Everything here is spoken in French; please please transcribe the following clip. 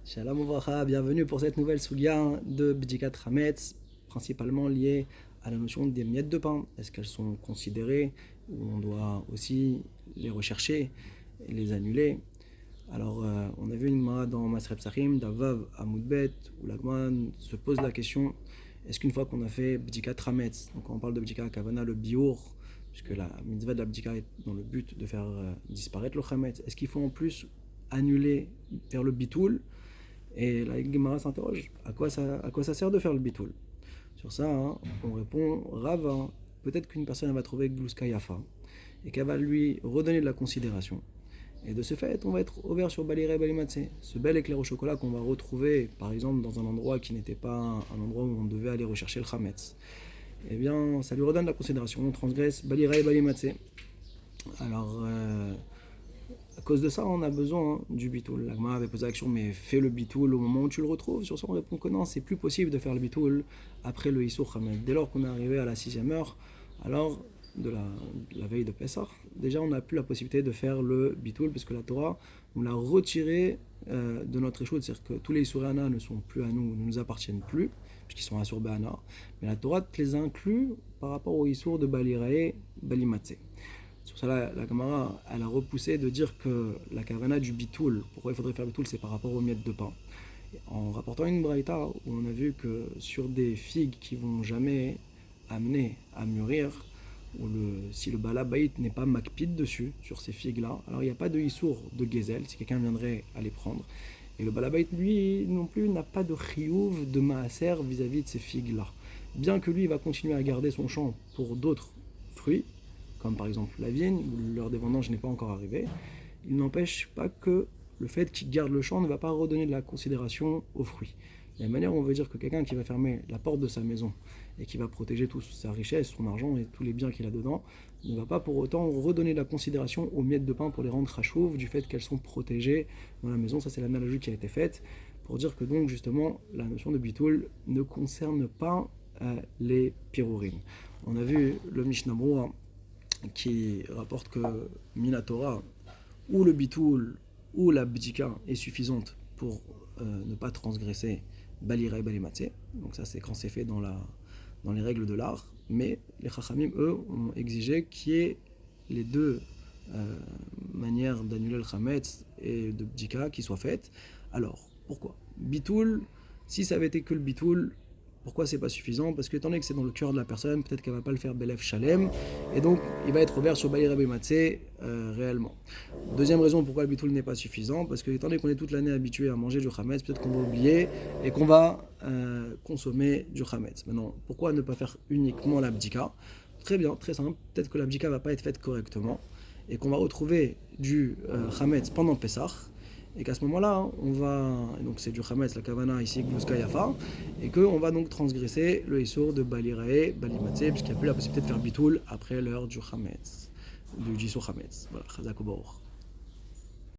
Shalom Uvracha, bienvenue pour cette nouvelle sugya de Bdikat Hametz, principalement liée à la notion des miettes de pain. Est-ce qu'elles sont considérées ou on doit aussi les rechercher et les annuler? Alors, on a vu une Gemara dans Masreb Sachim, d'Avav à Moudbet, où la Gemara se pose la question est-ce qu'une fois qu'on a fait Bdikat Hametz, donc quand on parle de Bdikat Kavana, le biour, puisque la mitzvah de la Bdika est dans le but de faire disparaître le Hametz, est-ce qu'il faut en plus annuler, faire le bitoul? Et la Gemara s'interroge, à quoi ça sert de faire le bitoul? Sur ça, on répond, Rav, peut-être qu'une personne va trouver Glouska Yafa, et qu'elle va lui redonner de la considération. Et de ce fait, on va être ouvert sur Baliré Balimatse, ce bel éclair au chocolat qu'on va retrouver, par exemple, dans un endroit qui n'était pas un endroit où on devait aller rechercher le Hametz. Eh bien, ça lui redonne de la considération, on transgresse Baliré Balimatse. Alors, à cause de ça, on a besoin du bitoul. La Gemara avait posé l'action, mais fais le bitoul au moment où tu le retrouves. Sur ça, on répond que non, c'est plus possible de faire le bitoul après le Issour Hamed. Dès lors qu'on est arrivé à la 6e heure, alors de la veille de Pessah, déjà on n'a plus la possibilité de faire le bitoul, parce que la Torah, on l'a retiré de notre échoute. C'est-à-dire que tous les Issourana ne sont plus à nous, ne nous appartiennent plus, puisqu'ils sont Assur Be'ana. Mais la Torah les inclut par rapport au Issour de Balirae, Balimatse. Sur ça, la Gemara, elle a repoussé de dire que la kavana du bitoul, pourquoi il faudrait faire le bitoul, c'est par rapport aux miettes de pain. En rapportant une braïta où on a vu que sur des figues qui vont jamais amener à mûrir, si le balabaït n'est pas makpid dessus, sur ces figues-là, alors il n'y a pas de issour de gezel, si quelqu'un viendrait à les prendre. Et le balabaït, lui, non plus, n'a pas de chiyuv, de maaser vis-à-vis de ces figues-là. Bien que lui, il va continuer à garder son champ pour d'autres fruits, comme par exemple la vigne, où l'heure des vendanges n'est pas encore arrivée, il n'empêche pas que le fait qu'il garde le champ ne va pas redonner de la considération aux fruits. De la même manière, on veut dire que quelqu'un qui va fermer la porte de sa maison et qui va protéger toute sa richesse, son argent et tous les biens qu'il a dedans, ne va pas pour autant redonner de la considération aux miettes de pain pour les rendre chachouves du fait qu'elles sont protégées dans la maison. Ça, c'est l'analogie qui a été faite pour dire que donc justement la notion de bitoul ne concerne pas les pirourines. On a vu le Mishnah Brura qui rapporte que Minatora, ou le bitoul, ou la bdika est suffisante pour ne pas transgresser Balira et Balimatse. Donc ça c'est quand c'est fait dans les règles de l'art. Mais les Chachamim, eux, ont exigé qu'il y ait les deux manières d'annuler le Chametz et de bdika qui soient faites. Alors, pourquoi bitoul, si ça avait été que le bitoul, pourquoi c'est pas suffisant? Parce que étant donné que c'est dans le cœur de la personne, peut-être qu'elle va pas le faire Belef Shalem, et donc il va être ouvert sur Balir Rabbi Matzeh réellement. Deuxième raison pourquoi le bitoul n'est pas suffisant, parce que étant donné qu'on est toute l'année habitué à manger du Hametz, peut-être qu'on va oublier et qu'on va consommer du Hametz. Maintenant, pourquoi ne pas faire uniquement l'abdika? Très bien, très simple, peut-être que l'abdika va pas être faite correctement, et qu'on va retrouver du Hametz pendant Pessah, et qu'à ce moment-là, on va, donc c'est du Hametz, la Kavana ici, Glouska Yafa, et qu'on va donc transgresser le Issour de Balirae, Balimatse, puisqu'il n'y a plus la possibilité de faire bitoul après l'heure du Hametz, du Jissour Hametz. Voilà, Chazak Obaor.